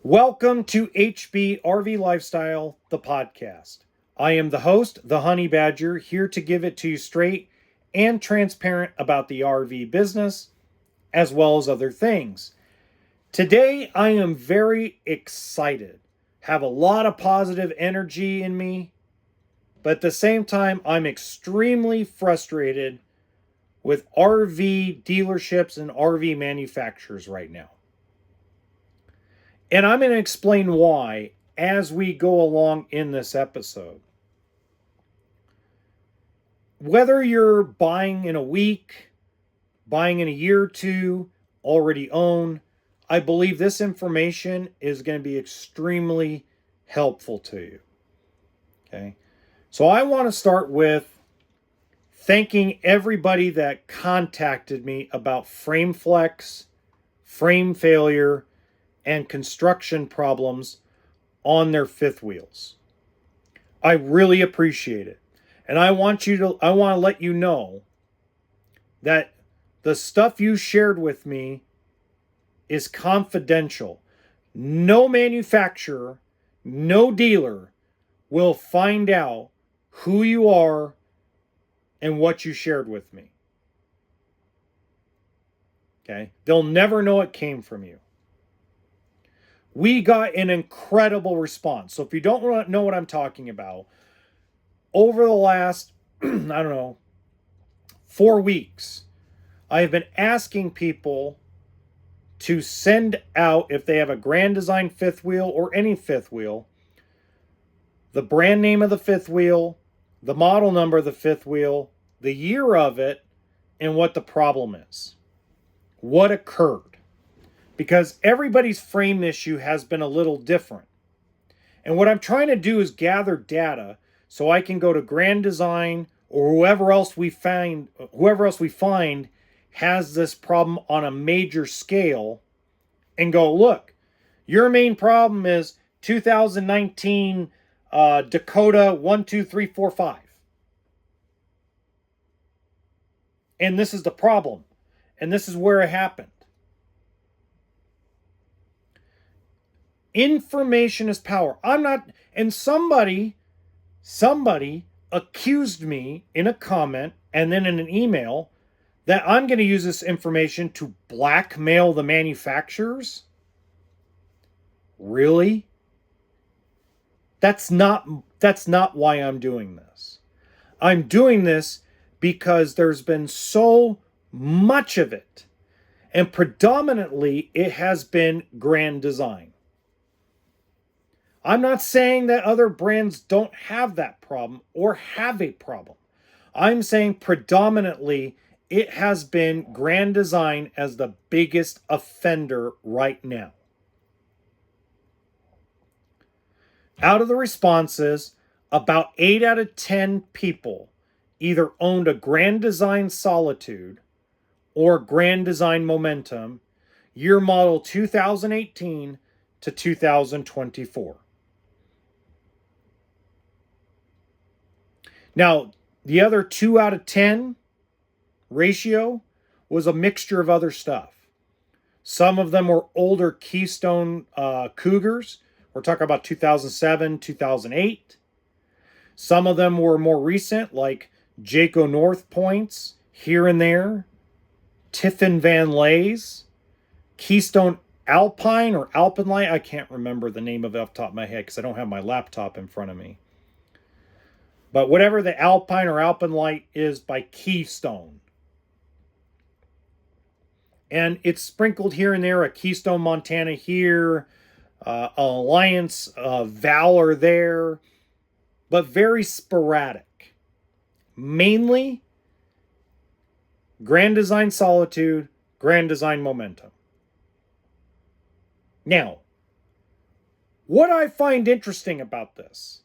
Welcome to HB RV Lifestyle, the podcast. I am the host, the Honey Badger, here to give it to you straight and transparent about the RV business, as well as other things. Today, I am very excited, have a lot of positive energy in me, but at the same time, I'm extremely frustrated with RV dealerships and RV manufacturers right now. And I'm going to explain why as we go along in this episode. Whether you're buying in a week, buying in a year or two, already own, I believe this information is going to be extremely helpful to you. Okay. So I want to start with thanking everybody that contacted me about frame flex, frame failure, and construction problems on their fifth wheels. I really appreciate it. And I want to let you know that the stuff you shared with me is confidential. No manufacturer, no dealer will find out who you are and what you shared with me. Okay? They'll never know it came from you. We got an incredible response. So if you don't know what I'm talking about, over the last, I don't know, 4 weeks, I have been asking people to send out, if they have a Grand Design fifth wheel or any fifth wheel, the brand name of the fifth wheel, the model number of the fifth wheel, the year of it, and what the problem is. What occurred. Because everybody's frame issue has been a little different. And what I'm trying to do is gather data so I can go to Grand Design or whoever else we find has this problem on a major scale and go, look, your main problem is 2019 Dakota 12345. And this is the problem. And this is where it happened. Information is power. And somebody accused me in a comment and then in an email that I'm going to use this information to blackmail the manufacturers. Really? That's not why I'm doing this. I'm doing this because there's been so much of it, and predominantly it has been Grand Design. I'm not saying that other brands don't have that problem or have a problem. I'm saying predominantly it has been Grand Design as the biggest offender right now. Out of the responses, about 8 out of 10 people either owned a Grand Design Solitude or Grand Design Momentum, year model 2018 to 2024. Now, the other 2 out of 10 ratio was a mixture of other stuff. Some of them were older Keystone Cougars. We're talking about 2007, 2008. Some of them were more recent, like Jayco North Points, here and there. Tiffin Van Lays. Keystone Alpine or Alpenlight. I can't remember the name of it off the top of my head because I don't have my laptop in front of me. But whatever the Alpine or Alpenlight is by Keystone. And it's sprinkled here and there, a Keystone Montana here, Alliance Valor there, but very sporadic. Mainly Grand Design Solitude, Grand Design Momentum. Now, what I find interesting about this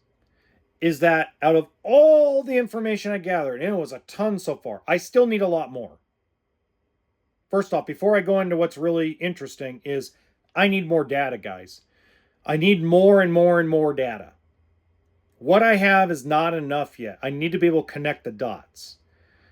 is that out of all the information I gathered, and it was a ton so far, I still need a lot more. First off, before I go into what's really interesting, is I need more data, guys. I need more and more and more data. What I have is not enough yet. I need to be able to connect the dots.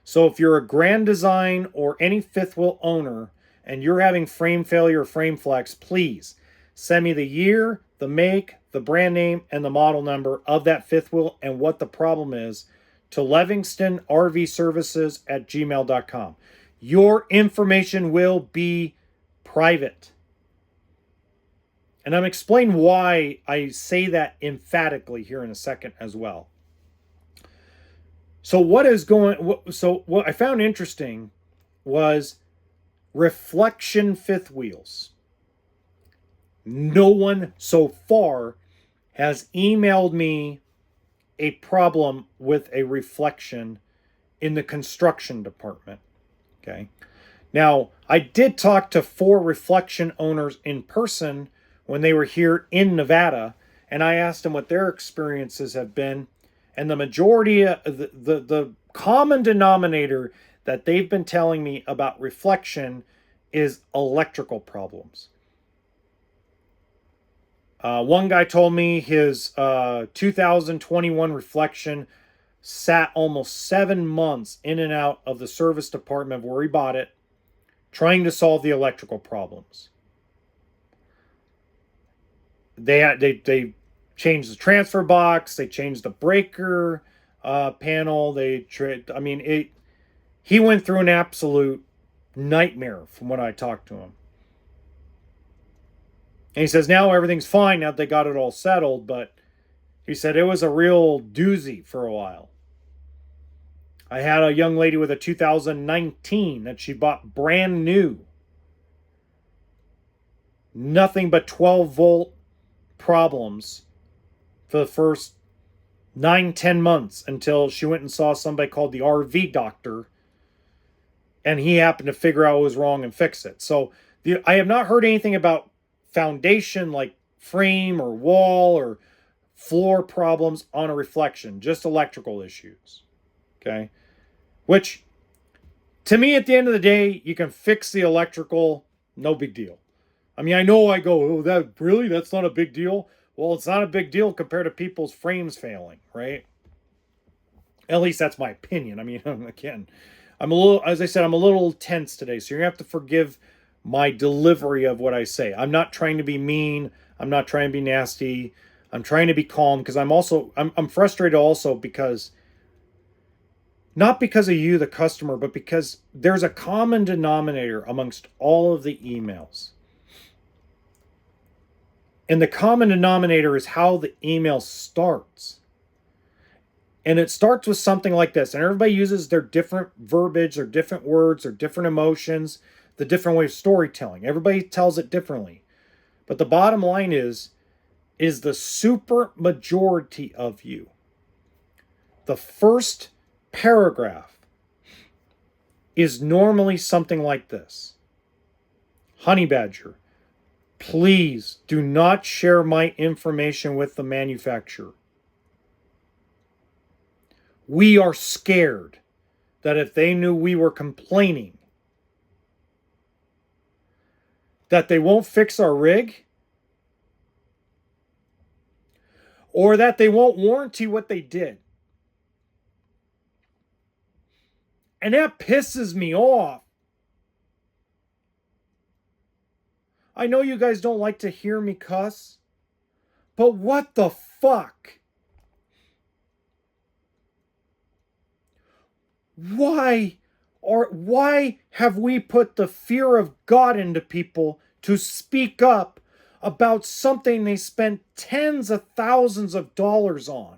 So if you're a Grand Design or any fifth wheel owner and you're having frame failure or frame flex, please Send me the year, the make, the brand name, and the model number of that fifth wheel and what the problem is to livingstonrvservices@gmail.com. Your information will be private. And I'm explaining why I say that emphatically here in a second as well. So what I found interesting was reflection fifth wheels. No one so far has emailed me a problem with a reflection in the construction department. Okay. Now, I did talk to 4 reflection owners in person when they were here in Nevada, and I asked them what their experiences have been. And the majority of the common denominator that they've been telling me about reflection is electrical problems. One guy told me his 2021 reflection sat almost 7 months in and out of the service department where he bought it, trying to solve the electrical problems. They changed the transfer box, they changed the breaker panel. He went through an absolute nightmare from what I talked to him. And he says now everything's fine now that they got it all settled, but he said it was a real doozy for a while. I had a young lady with a 2019 that she bought brand new. Nothing but 12-volt problems for the first 9-10 months until she went and saw somebody called the RV doctor, and he happened to figure out what was wrong and fix it. So I have not heard anything about foundation like frame or wall or floor problems on a reflection, just electrical issues. Okay. Which, to me, at the end of the day, you can fix the electrical, no big deal. I mean, I know I go, oh, that's not a big deal. Well, it's not a big deal compared to people's frames failing, right? At least that's my opinion. I mean, again, I'm a little tense today, so you're going to have to forgive my delivery of what I say. I'm not trying to be mean. I'm not trying to be nasty. I'm trying to be calm because I'm frustrated also because, not because of you, the customer, but because there's a common denominator amongst all of the emails. And the common denominator is how the email starts. And it starts with something like this. And everybody uses their different verbiage, their different words, their different emotions, the different way of storytelling. Everybody tells it differently. But the bottom line is the super majority of you, the first paragraph is normally something like this. Honey Badger, please do not share my information with the manufacturer. We are scared that if they knew we were complaining, that they won't fix our rig, or that they won't warranty what they did. And that pisses me off. I know you guys don't like to hear me cuss, but what the fuck? Why have we put the fear of God into people to speak up about something they spent tens of thousands of dollars on?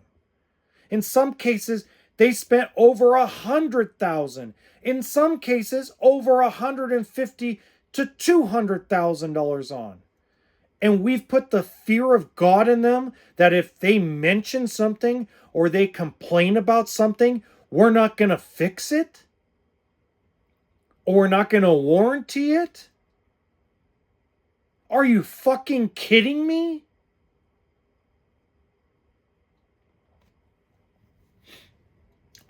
In some cases, they spent over $100,000. In some cases, over $150,000 to $200,000 on. And we've put the fear of God in them that if they mention something or they complain about something, we're not going to fix it? Or we're not going to warranty it? Are you fucking kidding me?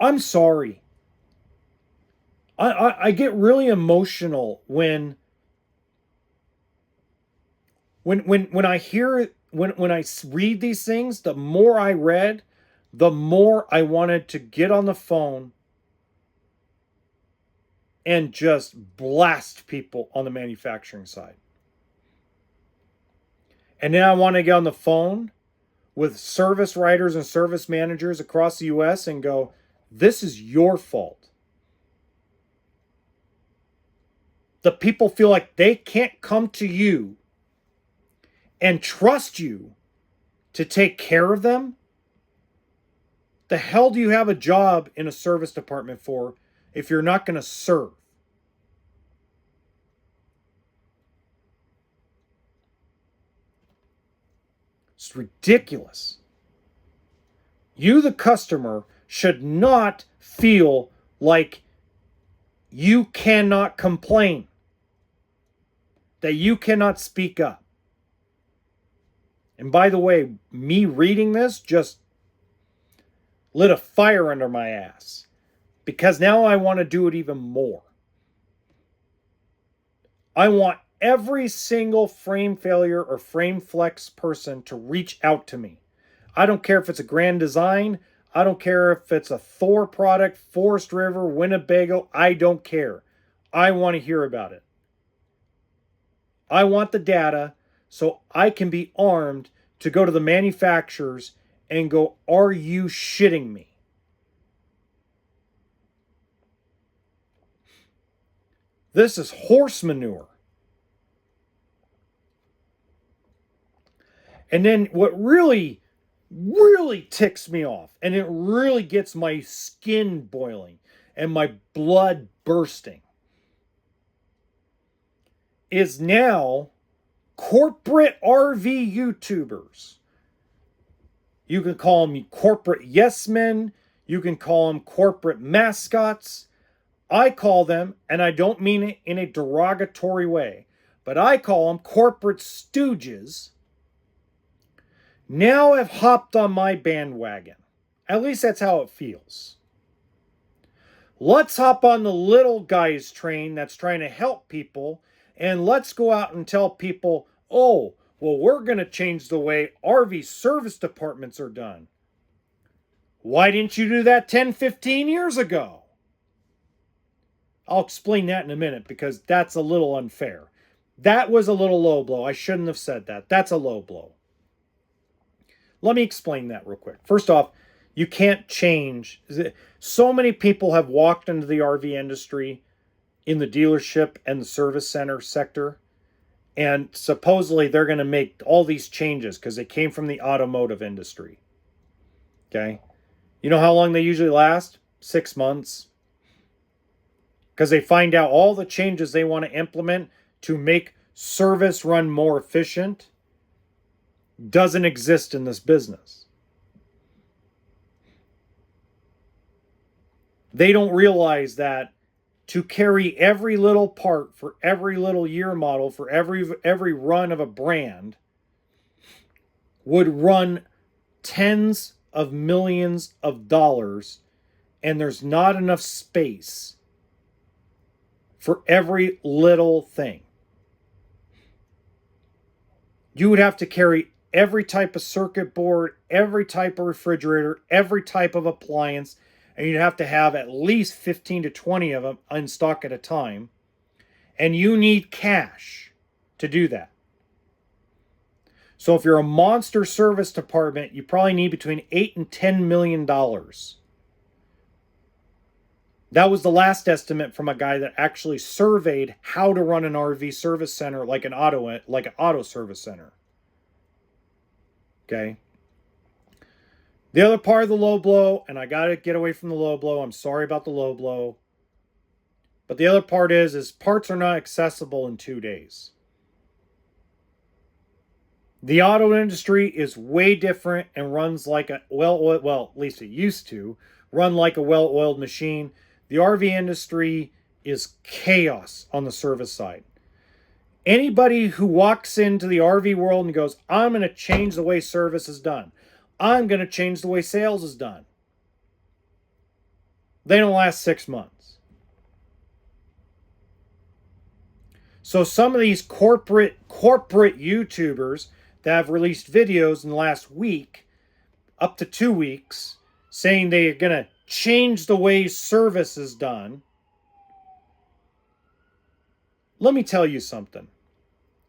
I'm sorry. I get really emotional when I read these things. The more I read, the more I wanted to get on the phone and just blast people on the manufacturing side. And then I want to get on the phone with service writers and service managers across the US and go, this is your fault. The people feel like they can't come to you and trust you to take care of them. The hell do you have a job in a service department for if you're not going to serve? It's ridiculous. You, the customer, should not feel like you cannot complain, that you cannot speak up. And by the way, me reading this just lit a fire under my ass, because now I want to do it even more. I want every single frame failure or frame flex person to reach out to me. I don't care if it's a Grand Design. I don't care if it's a Thor product, Forest River, Winnebago. I don't care. I want to hear about it. I want the data so I can be armed to go to the manufacturers and go, are you shitting me? This is horse manure. And then what really ticks me off, and it really gets my skin boiling and my blood bursting, is now corporate RV YouTubers. You can call them corporate yes men. You can call them corporate mascots. I call them, and I don't mean it in a derogatory way, but I call them corporate stooges. Now have hopped on my bandwagon. At least that's how it feels. Let's hop on the little guy's train that's trying to help people, and let's go out and tell people, oh, well, we're going to change the way RV service departments are done. Why didn't you do that 10, 15 years ago? I'll explain that in a minute, because that's a little unfair. That was a little low blow. I shouldn't have said that. That's a low blow. Let me explain that real quick. First off, you can't change. So many people have walked into the RV industry in the dealership and the service center sector, and supposedly they're going to make all these changes because they came from the automotive industry. Okay? You know how long they usually last? 6 months. Because they find out all the changes they want to implement to make service run more efficient doesn't exist in this business. They don't realize that to carry every little part for every little year model for every run of a brand would run tens of millions of dollars, and there's not enough space for every little thing. You would have to carry every type of circuit board, every type of refrigerator, every type of appliance, and you'd have to have at least 15 to 20 of them in stock at a time. And you need cash to do that. So if you're a monster service department, you probably need between $8 and $10 million. That was the last estimate from a guy that actually surveyed how to run an RV service center like an auto service center. Okay. The other part of the low blow, and I got to get away from the low blow. I'm sorry about the low blow. But the other part is parts are not accessible in 2 days. The auto industry is way different and runs like a well, at least it used to run like a well-oiled machine. The RV industry is chaos on the service side. Anybody who walks into the RV world and goes, I'm going to change the way service is done, I'm going to change the way sales is done, they don't last 6 months. So some of these corporate YouTubers that have released videos in the last week, up to 2 weeks, saying they are going to change the way service is done. Let me tell you something.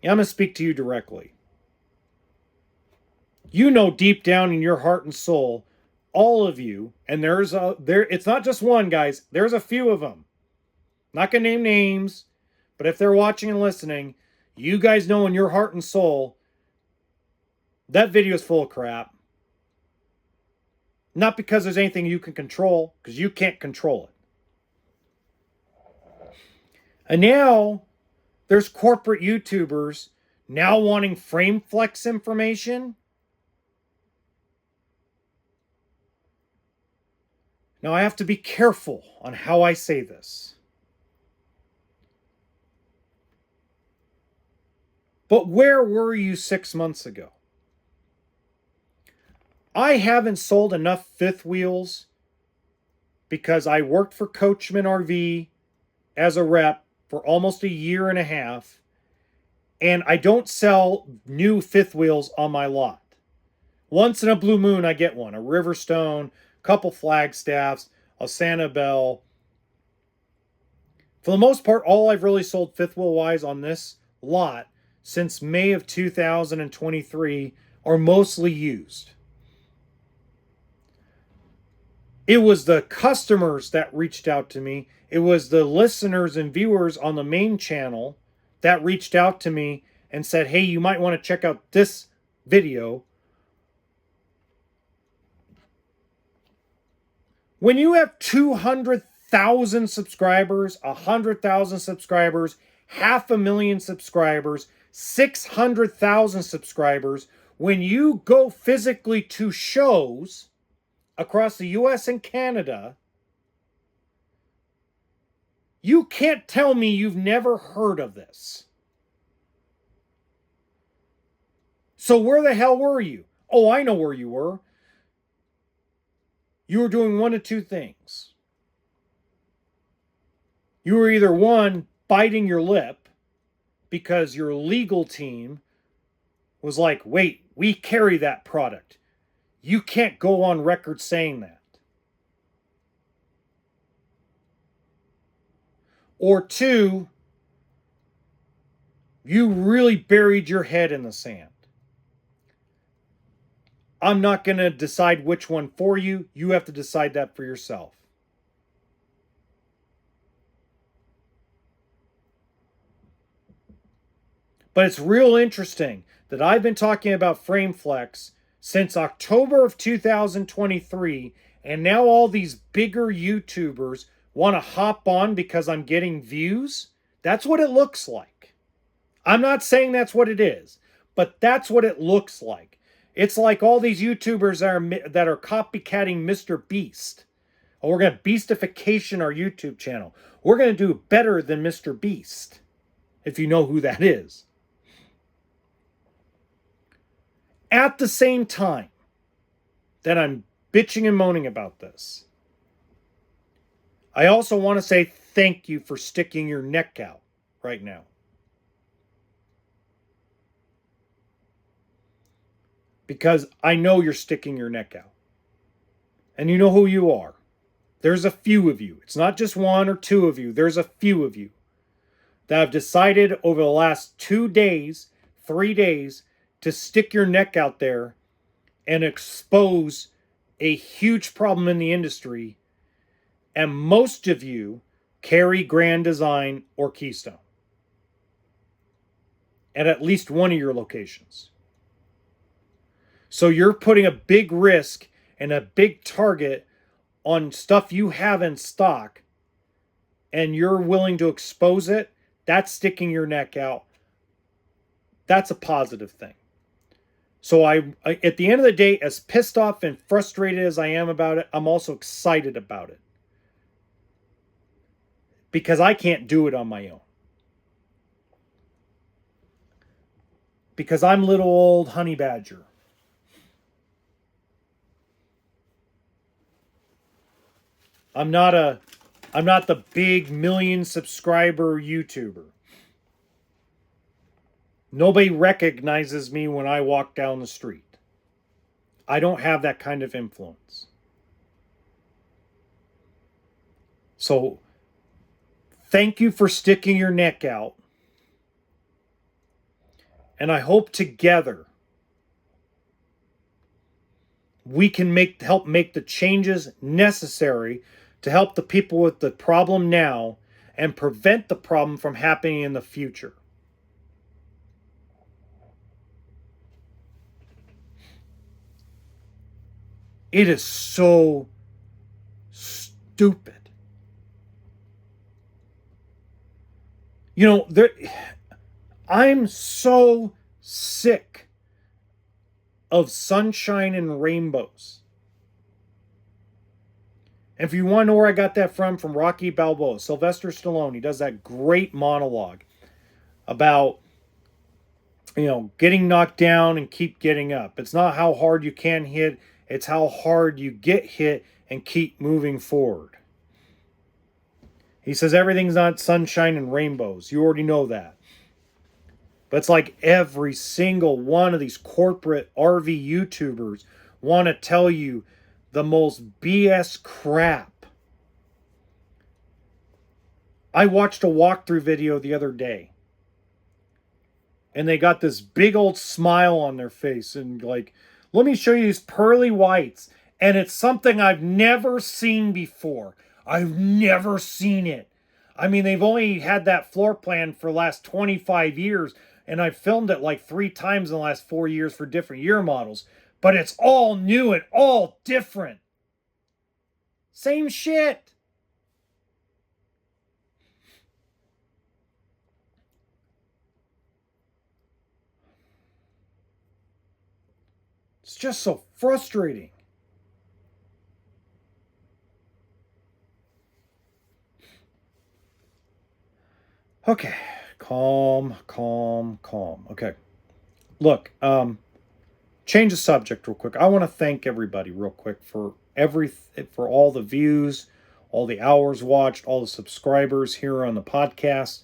I'm going to speak to you directly. You know deep down in your heart and soul, all of you, and it's not just one, guys, there's a few of them. Not gonna name names, but if they're watching and listening, you guys know in your heart and soul that video is full of crap. Not because there's anything you can control, because you can't control it. And now there's corporate YouTubers now wanting frame flex information. Now I have to be careful on how I say this. But where were you 6 months ago? I haven't sold enough fifth wheels because I worked for Coachman RV as a rep for almost a year and a half, and I don't sell new fifth wheels on my lot. Once in a blue moon, I get one, a Riverstone, a couple Flagstaffs, a Sanibel. For the most part, all I've really sold fifth wheel wise on this lot since May of 2023 are mostly used. It was the customers that reached out to me. It was the listeners and viewers on the main channel that reached out to me and said, hey, you might want to check out this video. When you have 200,000 subscribers, 100,000 subscribers, 500,000 subscribers, 600,000 subscribers, when you go physically to shows across the US and Canada, you can't tell me you've never heard of this. So where the hell were you? Oh, I know where you were. You were doing one of two things. You were either one, biting your lip because your legal team was like, wait, we carry that product. You can't go on record saying that. Or two, you really buried your head in the sand. I'm not going to decide which one for you. You have to decide that for yourself. But it's real interesting that I've been talking about frame flex since October of 2023, and now all these bigger YouTubers want to hop on because I'm getting views. That's what it looks like. I'm not saying that's what it is, but that's what it looks like. It's like all these YouTubers that are copycatting Mr. Beast. Oh, we're going to beastification our YouTube channel. We're going to do better than Mr. Beast, if you know who that is. At the same time that I'm bitching and moaning about this, I also want to say thank you for sticking your neck out right now. Because I know you're sticking your neck out. And you know who you are. There's a few of you. It's not just one or two of you. There's a few of you that have decided over the last 2 days, 3 days, to stick your neck out there and expose a huge problem in the industry. And most of you carry Grand Design or Keystone at least one of your locations. So you're putting a big risk and a big target on stuff you have in stock, and you're willing to expose it. That's sticking your neck out. That's a positive thing. So I at the end of the day, as pissed off and frustrated as I am about it, I'm also excited about it. Because I can't do it on my own. Because I'm little old honey badger. I'm not the big million subscriber YouTuber. Nobody recognizes me when I walk down the street. I don't have that kind of influence. So, thank you for sticking your neck out. And I hope together we can help make the changes necessary to help the people with the problem now and prevent the problem from happening in the future. It is so stupid. You know, I'm so sick of sunshine and rainbows. And if you want to know where I got that from Rocky Balboa, Sylvester Stallone, he does that great monologue about, getting knocked down and keep getting up. It's not how hard you can hit, it's how hard you get hit and keep moving forward. He says everything's not sunshine and rainbows. You already know that. But it's like every single one of these corporate RV YouTubers want to tell you the most BS crap. I watched a walkthrough video the other day, and they got this big old smile on their face and like, let me show you these pearly whites. And it's something I've never seen before. I've never seen it. I mean, they've only had that floor plan for the last 25 years, and I've filmed it like 3 times in the last 4 years for different year models. But it's all new and all different. Same shit. It's just so frustrating. Okay, calm. Okay, look, change the subject real quick. I want to thank everybody real quick for all the views, all the hours watched, all the subscribers here on the podcast.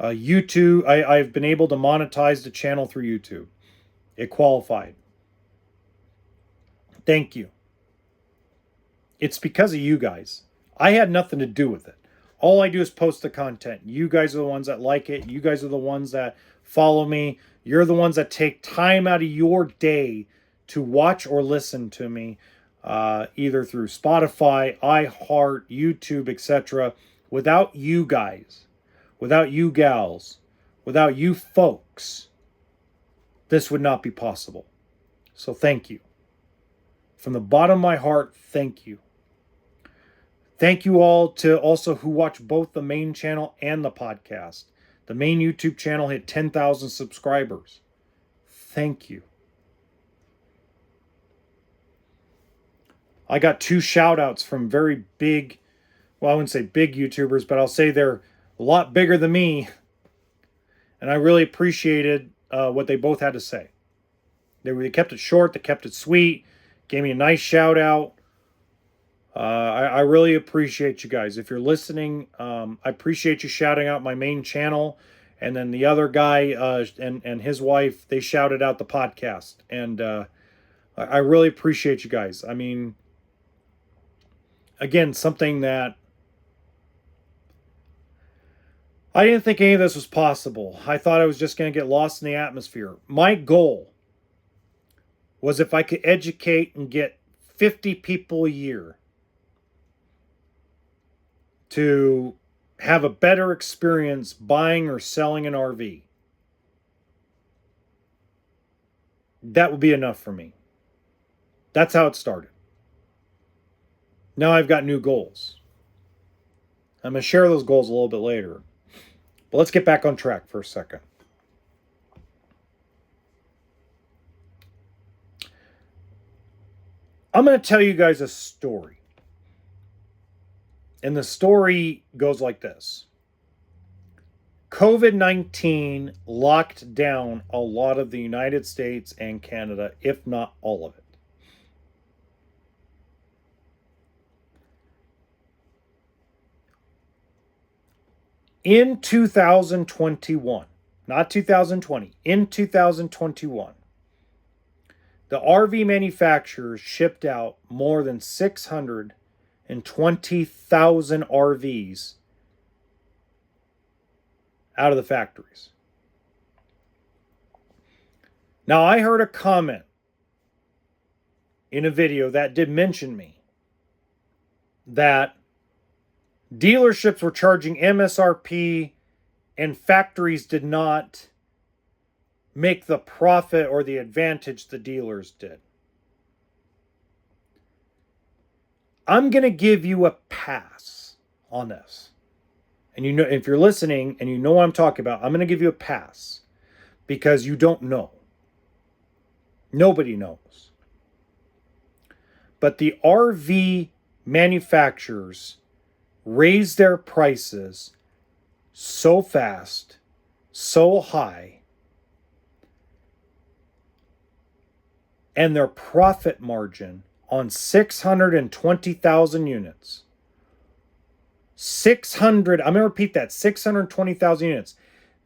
YouTube, I've been able to monetize the channel through YouTube. It qualified. Thank you. It's because of you guys. I had nothing to do with it. All I do is post the content. You guys are the ones that like it. You guys are the ones that follow me. You're the ones that take time out of your day to watch or listen to me, either through Spotify, iHeart, YouTube, etc. Without you guys, without you gals, without you folks, this would not be possible. So thank you. From the bottom of my heart, thank you. Thank you all to also who watch both the main channel and the podcast. The main YouTube channel hit 10,000 subscribers. Thank you. I got 2 shout outs from very big, well, I wouldn't say big YouTubers, but I'll say they're a lot bigger than me. And I really appreciated what they both had to say. They kept it short, they kept it sweet, gave me a nice shout out. I really appreciate you guys. If you're listening, I appreciate you shouting out my main channel. And then the other guy and his wife, they shouted out the podcast. And I really appreciate you guys. I mean, again, something that I didn't think any of this was possible. I thought I was just going to get lost in the atmosphere. My goal was if I could educate and get 50 people a year to have a better experience buying or selling an RV, that would be enough for me. That's how it started. Now I've got new goals. I'm going to share those goals a little bit later. But let's get back on track for a second. I'm going to tell you guys a story. And the story goes like this. COVID-19 locked down a lot of the United States and Canada, if not all of it. In 2021, not 2020, in 2021, the RV manufacturers shipped out more than 620,000 RVs out of the factories. Now, I heard a comment in a video that did mention me that dealerships were charging MSRP and factories did not make the profit or the advantage the dealers did. I'm going to give you a pass on this. And you know, if you're listening and you know what I'm talking about, I'm going to give you a pass because you don't know. Nobody knows. But the RV manufacturers raise their prices so fast, so high, and their profit margin on 620,000 units. 600, I'm going to repeat that, 620,000 units.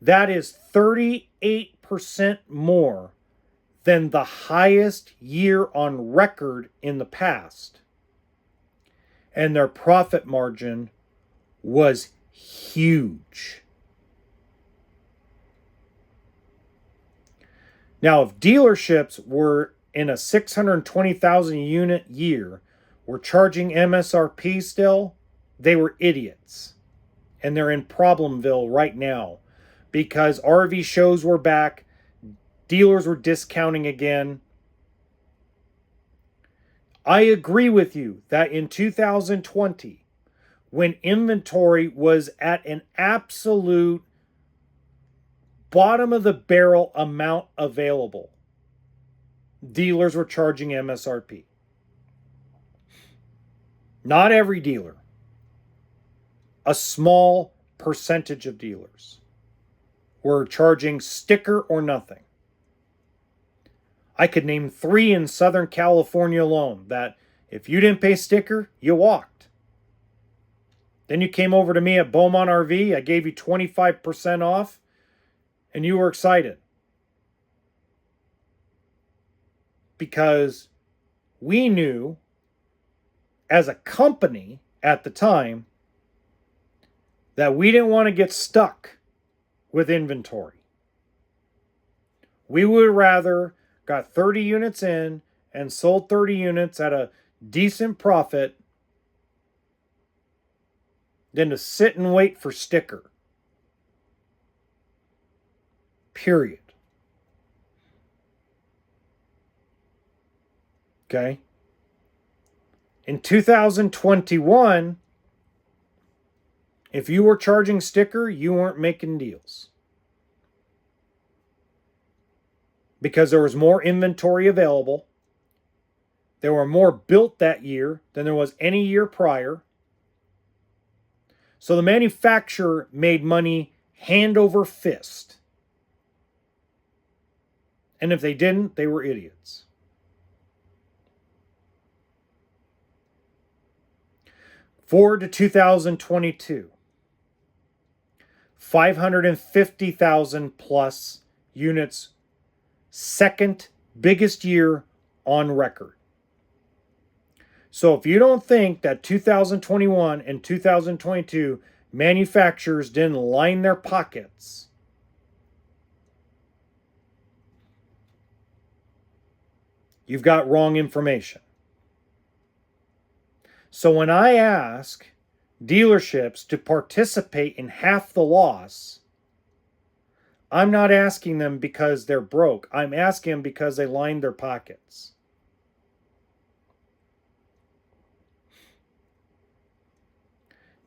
That is 38% more than the highest year on record in the past. And their profit margin was huge. Now, if dealerships were in a 620,000 unit year, were charging MSRP still, they were idiots. And they're in Problemville right now because RV shows were back, dealers were discounting again. I agree with you that in 2020, when inventory was at an absolute bottom of the barrel amount available, dealers were charging MSRP. Not every dealer. A small percentage of dealers were charging sticker or nothing. I could name 3 in Southern California alone that if you didn't pay sticker, you walked. Then you came over to me at Beaumont RV. I gave you 25% off, and you were excited. Because we knew, as a company at the time, that we didn't want to get stuck with inventory. We would rather got 30 units in and sold 30 units at a decent profit than to sit and wait for sticker. Period. Okay? In 2021, if you were charging sticker, you weren't making deals. Because there was more inventory available. There were more built that year than there was any year prior. So the manufacturer made money hand over fist. And if they didn't, they were idiots. Forward to 2022. 550,000 plus units. Second biggest year on record. So if you don't think that 2021 and 2022 manufacturers didn't line their pockets, you've got wrong information. So when I ask dealerships to participate in half the loss, I'm not asking them because they're broke. I'm asking them because they lined their pockets.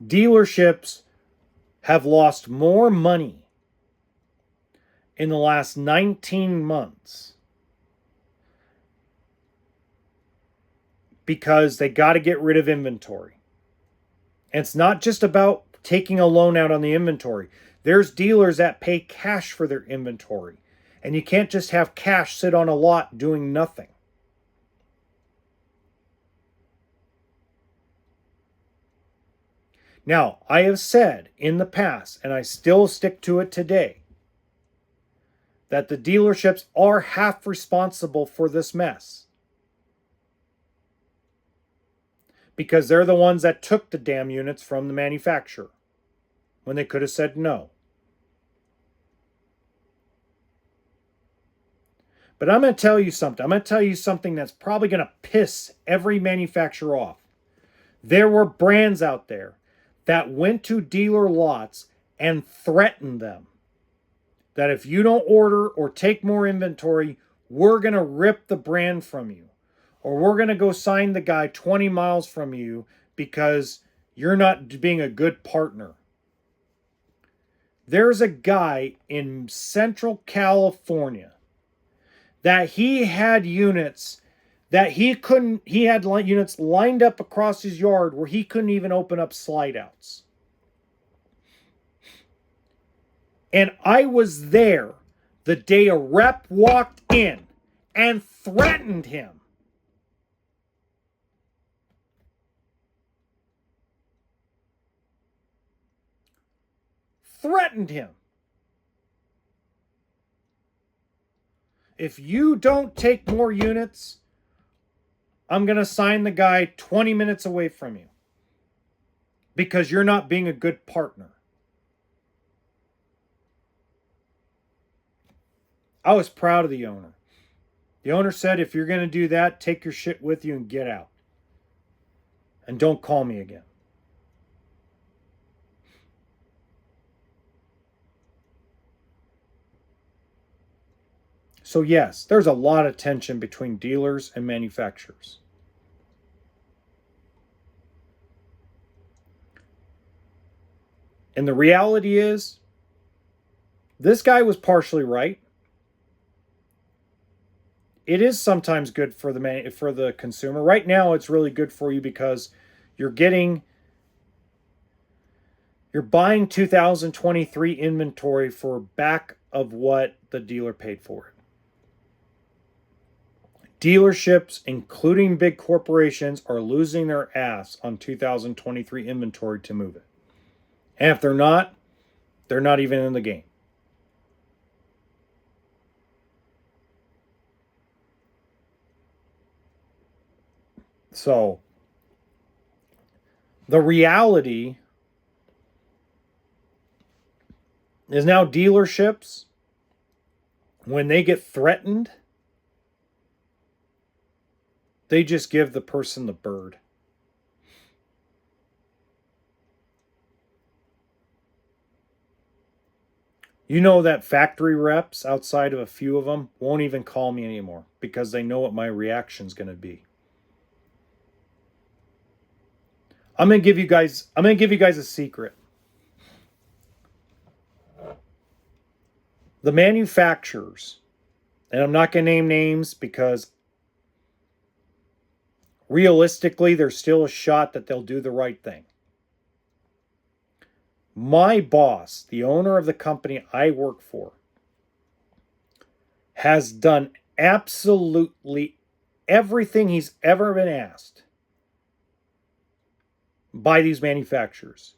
Dealerships have lost more money in the last 19 months because they got to get rid of inventory. And it's not just about taking a loan out on the inventory. There's dealers that pay cash for their inventory. And you can't just have cash sit on a lot doing nothing. Now, I have said in the past, and I still stick to it today, that the dealerships are half responsible for this mess. Because they're the ones that took the damn units from the manufacturer when they could have said no. But I'm going to tell you something. I'm going to tell you something that's probably going to piss every manufacturer off. There were brands out there that went to dealer lots and threatened them that if you don't order or take more inventory, we're going to rip the brand from you. Or we're going to go sign the guy 20 miles from you because you're not being a good partner. There's a guy in Central California that he had units that he had units lined up across his yard where he couldn't even open up slide outs. And I was there the day a rep walked in and threatened him. Threatened him. If you don't take more units, I'm going to sign the guy 20 minutes away from you because you're not being a good partner. I was proud of the owner. The owner said, if you're going to do that, take your shit with you and get out. And don't call me again. So yes, there's a lot of tension between dealers and manufacturers. And the reality is, this guy was partially right. It is sometimes good for the consumer. Right now, it's really good for you because you're buying 2023 inventory for back of what the dealer paid for it. Dealerships, including big corporations, are losing their ass on 2023 inventory to move it. And if they're not even in the game. So, the reality is now dealerships, when they get threatened, they just give the person the bird. You know that factory reps, outside of a few of them, won't even call me anymore because they know what my reaction's going to be. I'm going to give you guys a secret. The manufacturers, and I'm not going to name names because realistically, there's still a shot that they'll do the right thing. My boss, the owner of the company I work for, has done absolutely everything he's ever been asked by these manufacturers.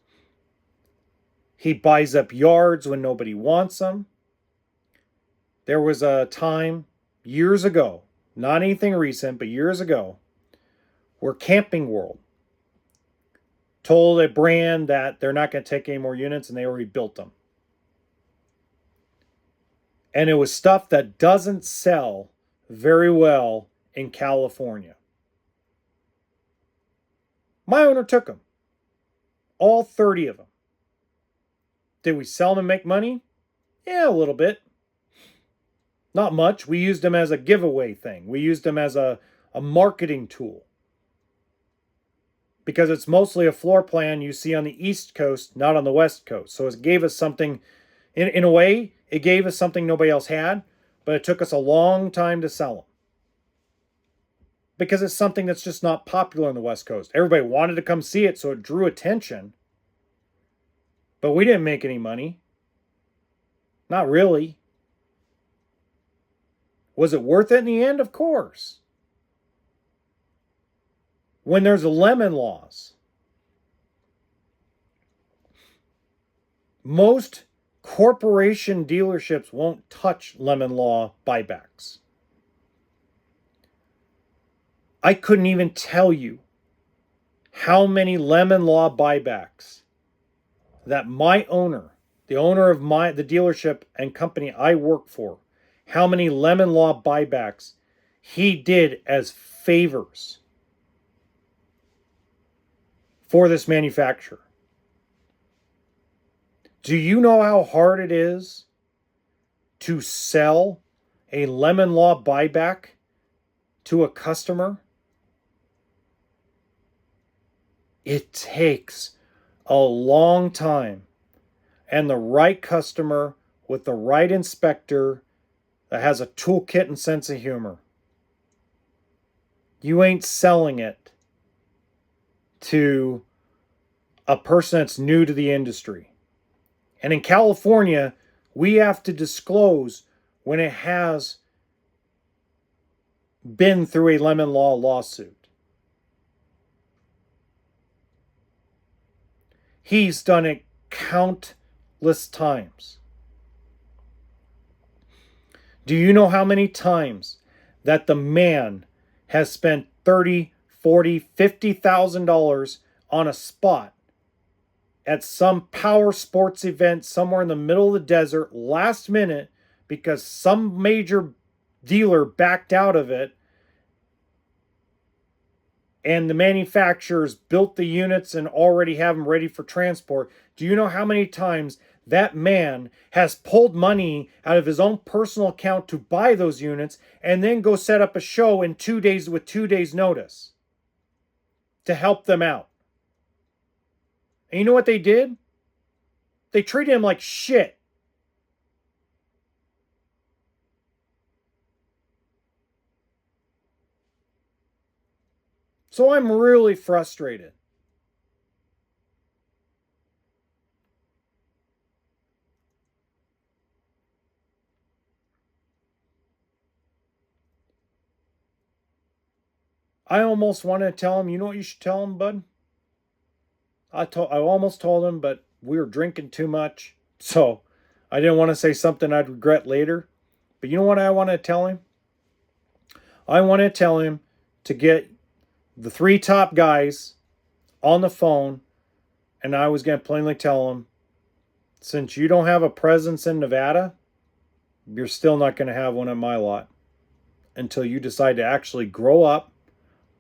He buys up yards when nobody wants them. There was a time years ago, not anything recent, but years ago, where Camping World told a brand that they're not going to take any more units and they already built them. And it was stuff that doesn't sell very well in California. My owner took them. All 30 of them. Did we sell them and make money? Yeah, a little bit. Not much. We used them as a giveaway thing. We used them as a marketing tool. Because it's mostly a floor plan you see on the East Coast, not on the West Coast. So it gave us something, in a way, it gave us something nobody else had, but it took us a long time to sell them. Because it's something that's just not popular on the West Coast. Everybody wanted to come see it, so it drew attention. But we didn't make any money. Not really. Was it worth it in the end? Of course. When there's lemon laws, most corporation dealerships won't touch lemon law buybacks. I couldn't even tell you how many lemon law buybacks that my owner, the owner of the dealership and company I work for, how many lemon law buybacks he did as favors for this manufacturer? Do you know how hard it is to sell a lemon law buyback to a customer? It takes a long time, and the right customer with the right inspector that has a toolkit and sense of humor. You ain't selling it to a person that's new to the industry. And in California, we have to disclose when it has been through a lemon law lawsuit. He's done it countless times. Do you know how many times that the man has spent $30,000, $40,000, $50,000 on a spot at some power sports event somewhere in the middle of the desert last minute because some major dealer backed out of it and the manufacturers built the units and already have them ready for transport? Do you know how many times that man has pulled money out of his own personal account to buy those units and then go set up a show in 2 days with 2 days notice to help them out? And you know what they did? They treated him like shit. So I'm really frustrated. I almost wanted to tell him, you know what you should tell him, bud? I almost told him, but we were drinking too much. So I didn't want to say something I'd regret later. But you know what I want to tell him? I want to tell him to get the 3 top guys on the phone, and I was going to plainly tell him, since you don't have a presence in Nevada, you're still not going to have one in my lot until you decide to actually grow up,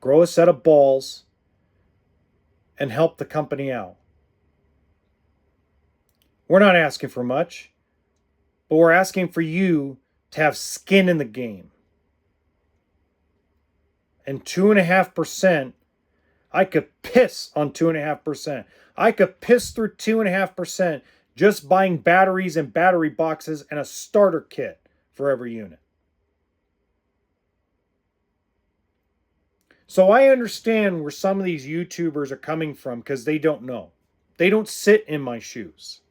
grow a set of balls, and help the company out. We're not asking for much, but we're asking for you to have skin in the game. And 2.5%, I could piss on 2.5%. I could piss through 2.5% just buying batteries and battery boxes and a starter kit for every unit. So I understand where some of these YouTubers are coming from because they don't know. They don't sit in my shoes.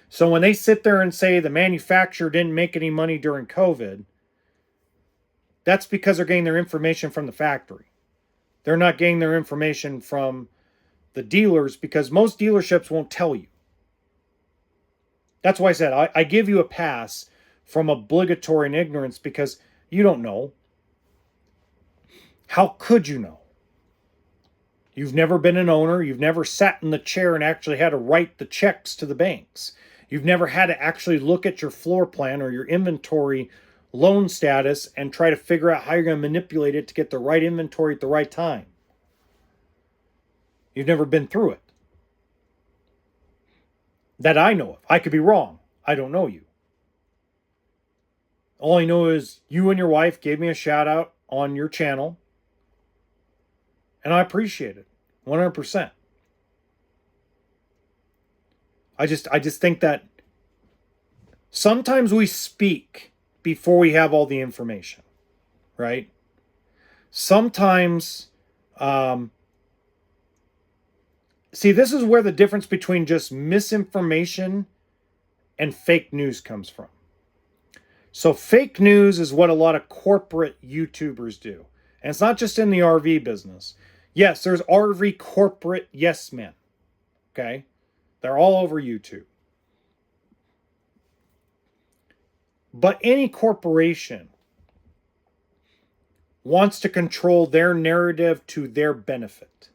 So when they sit there and say the manufacturer didn't make any money during COVID, that's because they're getting their information from the factory. They're not getting their information from the dealers because most dealerships won't tell you. That's why I said I give you a pass from obligatory and ignorance because you don't know. How could you know? You've never been an owner. You've never sat in the chair and actually had to write the checks to the banks. You've never had to actually look at your floor plan or your inventory loan status and try to figure out how you're going to manipulate it to get the right inventory at the right time. You've never been through it. That I know of. I could be wrong. I don't know you. All I know is you and your wife gave me a shout out on your channel. And I appreciate it 100%. I just think that sometimes we speak before we have all the information, right? Sometimes, see, this is where the difference between just misinformation and fake news comes from. So fake news is what a lot of corporate YouTubers do. And it's not just in the RV business. Yes, there's RV corporate yes men. Okay? They're all over YouTube. But any corporation wants to control their narrative to their benefit.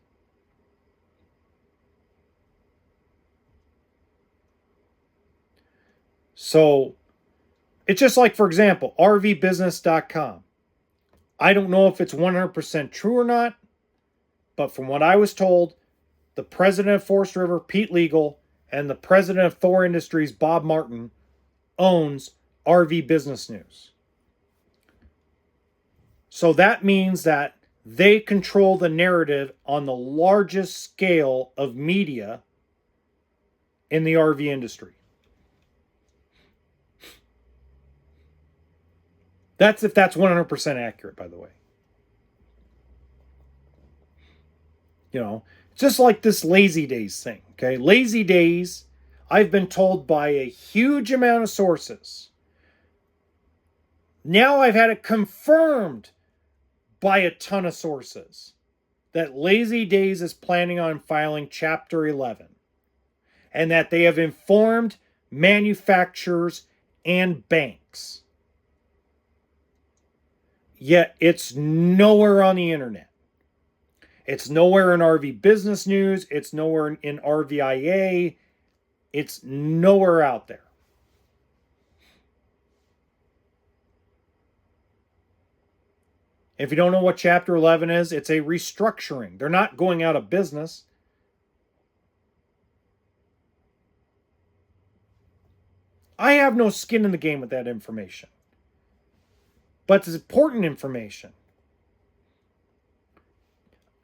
So It's just like, for example, rvbusiness.com. I don't know if it's 100% true or not, but from what I was told, the president of Forest River, Pete Legal, and the president of Thor Industries, Bob Martin, owns RV Business News. So that means that they control the narrative on the largest scale of media in the RV industry. That's if that's 100% accurate, by the way. You know, just like this lazy days thing, okay? Lazy days, I've been told by a huge amount of sources. Now I've had it confirmed by a ton of sources that Lazy Days is planning on filing Chapter 11 and that they have informed manufacturers and banks. Yet it's nowhere on the internet. It's nowhere in RV Business News. It's nowhere in RVIA. It's nowhere out there. If you don't know what Chapter 11 is, it's a restructuring. They're not going out of business. I have no skin in the game with that information. But it's important information.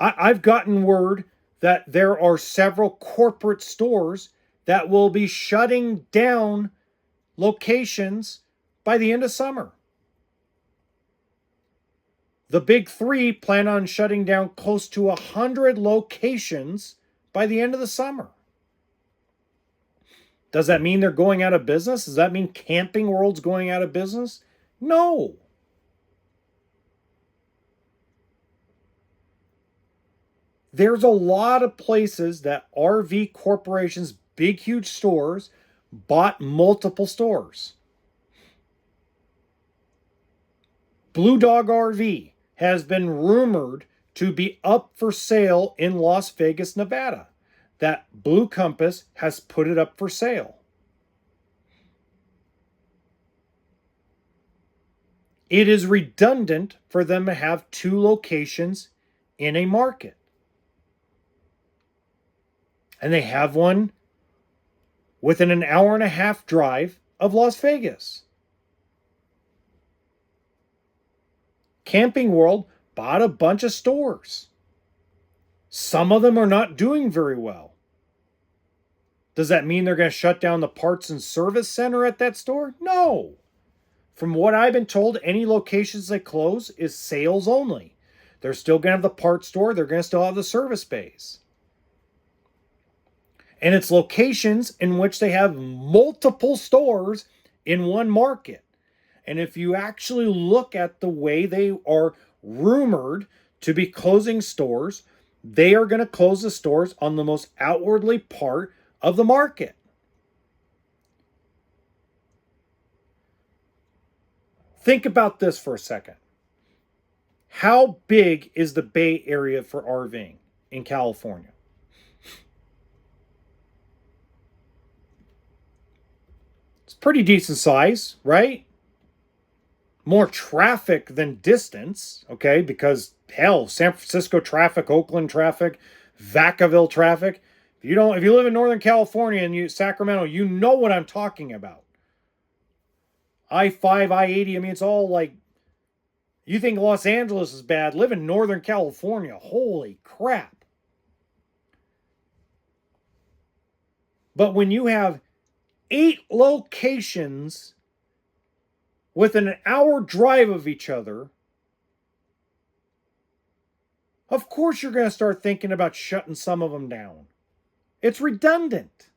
I've gotten word that there are several corporate stores that will be shutting down locations by the end of summer. The big three plan on shutting down close to 100 locations by the end of the summer. Does that mean they're going out of business? Does that mean Camping World's going out of business? No. There's a lot of places that RV corporations, big, huge stores, bought multiple stores. Blue Dog RV has been rumored to be up for sale in Las Vegas, Nevada. That Blue Compass has put it up for sale. It is redundant for them to have two locations in a market. And they have one within an hour and a half drive of Las Vegas. Camping World bought a bunch of stores. Some of them are not doing very well. Does that mean they're going to shut down the parts and service center at that store? No. From what I've been told, any locations they close is sales only. They're still going to have the parts store. They're going to still have the service bays. And it's locations in which they have multiple stores in one market. And if you actually look at the way they are rumored to be closing stores, they are going to close the stores on the most outwardly part of the market. Think about this for a second. How big is the Bay Area for RVing in California? It's pretty decent size, right? More traffic than distance, okay? Because hell, San Francisco traffic, Oakland traffic, Vacaville traffic. If you live in Northern California and Sacramento, you know what I'm talking about. I-5, I-80, I mean, it's all like, you think Los Angeles is bad, live in Northern California. Holy crap. But when you have 8 locations within an hour drive of each other, of course you're going to start thinking about shutting some of them down. It's redundant.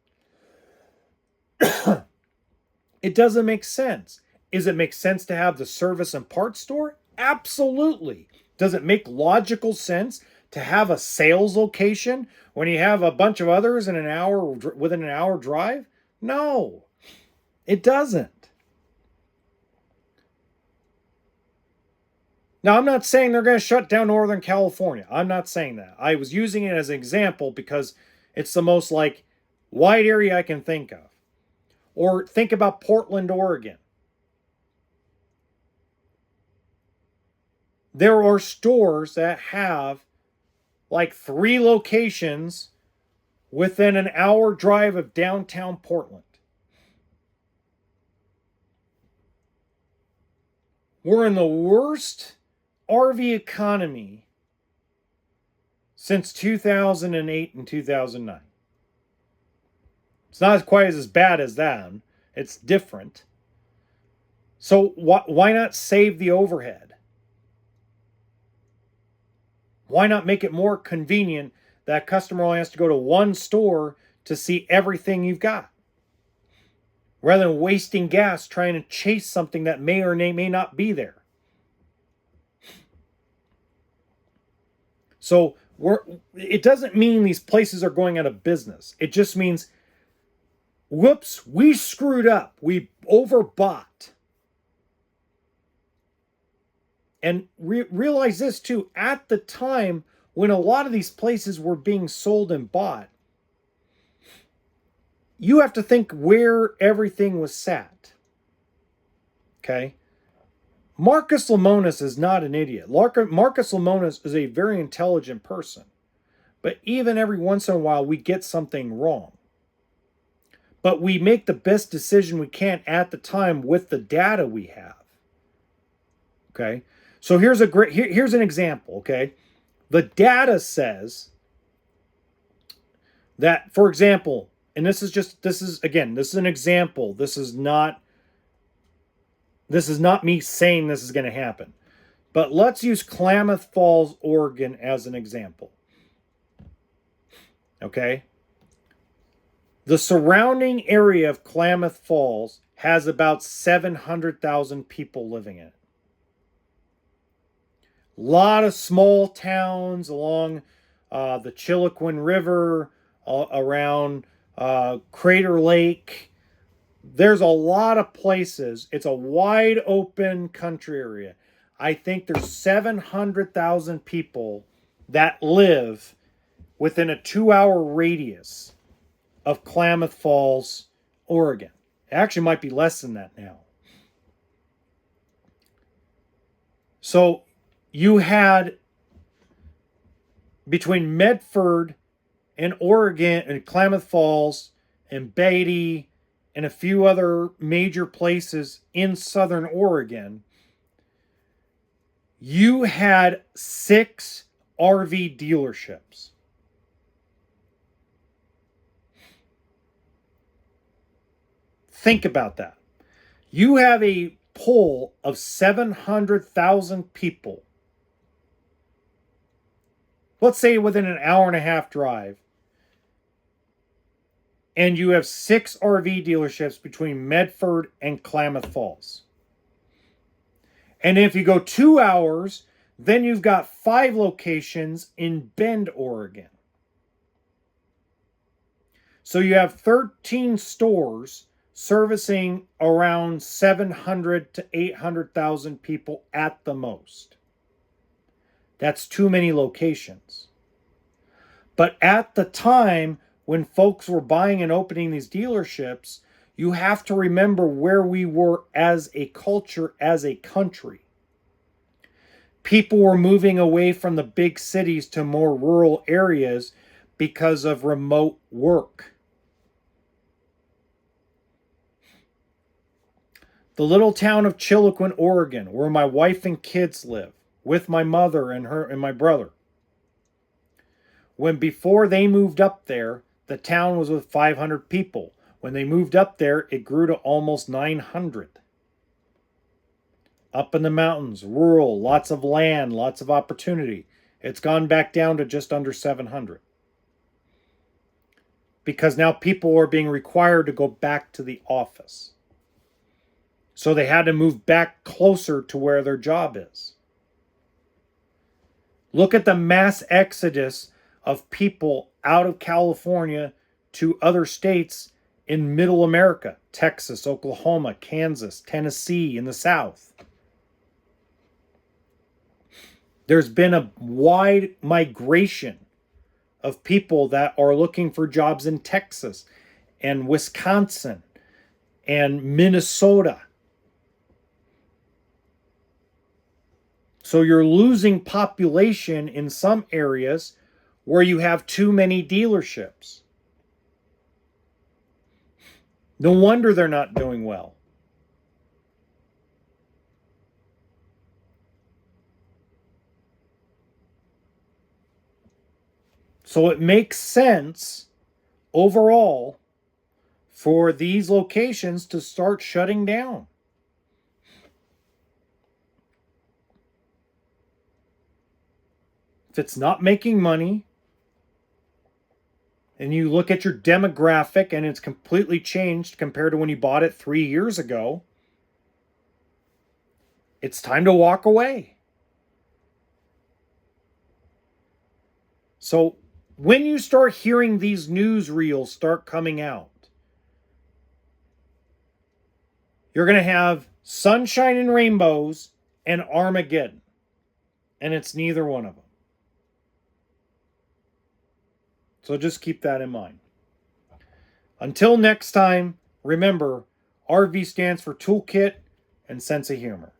It doesn't make sense. Does it make sense to have the service and parts store? Absolutely. Does it make logical sense to have a sales location when you have a bunch of others within an hour drive? No, it doesn't. Now, I'm not saying they're going to shut down Northern California. I'm not saying that. I was using it as an example because it's the most wide area I can think of. Or think about Portland, Oregon. There are stores that have like 3 locations within an hour drive of downtown Portland. We're in the worst RV economy since 2008 and 2009. It's not quite as bad as that. It's different. So why not save the overhead? Why not make it more convenient that customer only has to go to one store to see everything you've got, rather than wasting gas trying to chase something that may or may not be there? So it doesn't mean these places are going out of business. It just means, whoops, we screwed up. We overbought. And realize this too, at the time when a lot of these places were being sold and bought, you have to think where everything was sat. Okay? Marcus Lemonis is not an idiot. Marcus Lemonis is a very intelligent person. But even every once in a while, we get something wrong. But we make the best decision we can at the time with the data we have. Okay? So here's an example, okay? The data says that, for example, and this is an example. This is not me saying this is going to happen. But let's use Klamath Falls, Oregon as an example. Okay? The surrounding area of Klamath Falls has about 700,000 people living in it. A lot of small towns along the Chiloquin River, around Crater Lake. There's a lot of places. It's a wide open country area. I think there's 700,000 people that live within a 2-hour radius of Klamath Falls, Oregon. It actually might be less than that now. So you had, between Medford and Oregon and Klamath Falls and Beatty and a few other major places in southern Oregon, you had 6 RV dealerships. Think about that. You have a pool of 700,000 people, let's say within an hour and a half drive, and you have 6 RV dealerships between Medford and Klamath Falls. And if you go 2 hours, then you've got 5 locations in Bend, Oregon. So you have 13 stores servicing around 700 to 800,000 people at the most. That's too many locations. But at the time when folks were buying and opening these dealerships, you have to remember where we were as a culture, as a country. People were moving away from the big cities to more rural areas because of remote work. The little town of Chiloquin, Oregon, where my wife and kids live, with my mother and her and my brother. When before they moved up there, the town was with 500 people. When they moved up there, it grew to almost 900. Up in the mountains, rural, lots of land, lots of opportunity. It's gone back down to just under 700. Because now people are being required to go back to the office. So they had to move back closer to where their job is. Look at the mass exodus of people out of California to other states in middle America, Texas, Oklahoma, Kansas, Tennessee, in the South. There's been a wide migration of people that are looking for jobs in Texas and Wisconsin and Minnesota. So you're losing population in some areas where you have too many dealerships. No wonder they're not doing well. So it makes sense overall for these locations to start shutting down. If it's not making money, and you look at your demographic and it's completely changed compared to when you bought it 3 years ago, it's time to walk away. So when you start hearing these newsreels start coming out, you're going to have sunshine and rainbows and Armageddon. And it's neither one of them. So just keep that in mind. Until next time, remember, RV stands for toolkit and sense of humor.